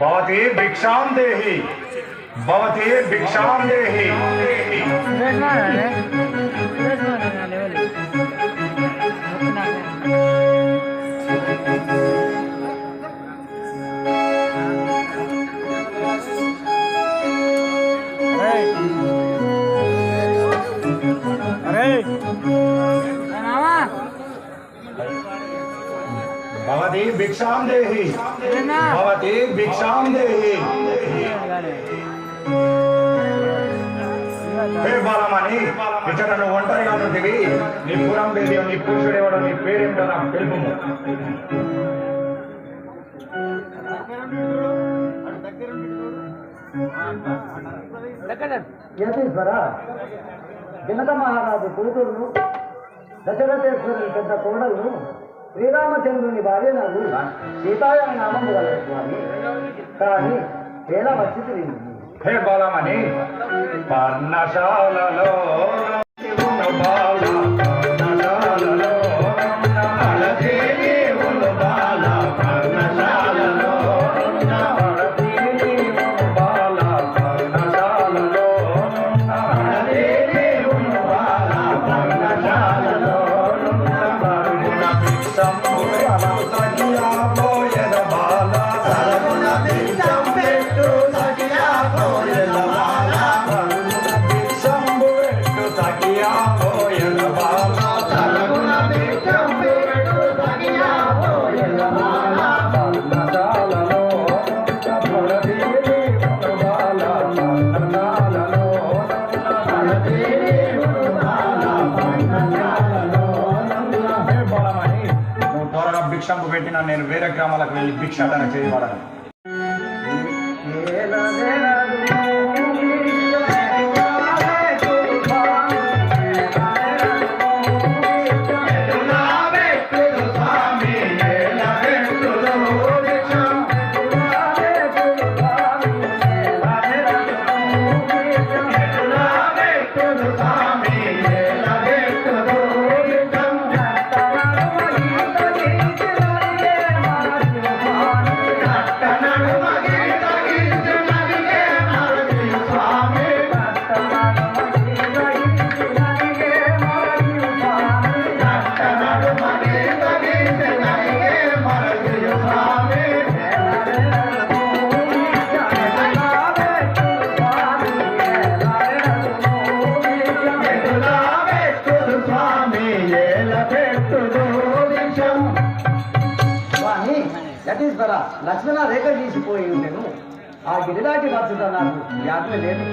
भवती भिक्षां देहि भवती भिक्षां देहि भवती भिक्षां देहि भवती भिक्षां देहि हे बालमणि ఇక్కడ నువ్వు ఒంటరిగా ఉంటివి నీ పురం పేరు నీ పురుషుడెవడో నీ పేరేంటో నాకు తెలుపుము యతీశ్వర జనక మహారాజు కూతురును దశరథేశ్వరుని పెద్ద కోడలను శ్రీరామచంద్రుని భార్య నాకు సీతాయ నామము గల స్వామి కానీ ఎలా వచ్చింది హే బాలమణి పర్ణశాలలో భిక్షంపు పెట్టినా నేను వేరే గ్రామాలకు వెళ్ళి భిక్షాటన చేయవాడను యతీశ్వర లక్ష్మణ రేఖ తీసిపోయి నేను ఆ గిరిదాటి వచ్చుట నాకు యాత్ర లేదు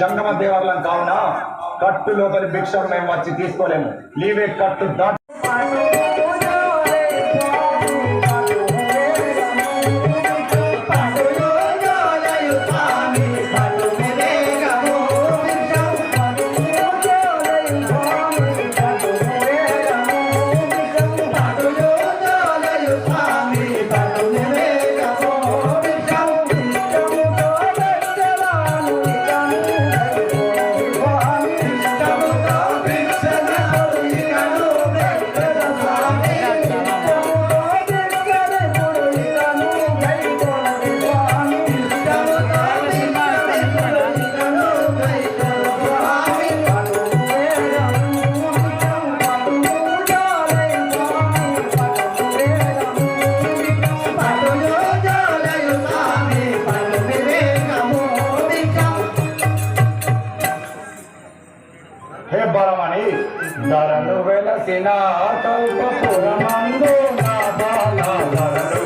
జంగమ దేవాలయం కావున కట్టు లోపలి భిక్షం మేము వచ్చి తీసుకోలేము లీవే కట్టు దాటి ధరలు వెలసిన కల్పపురమందు నా బాల ధరలు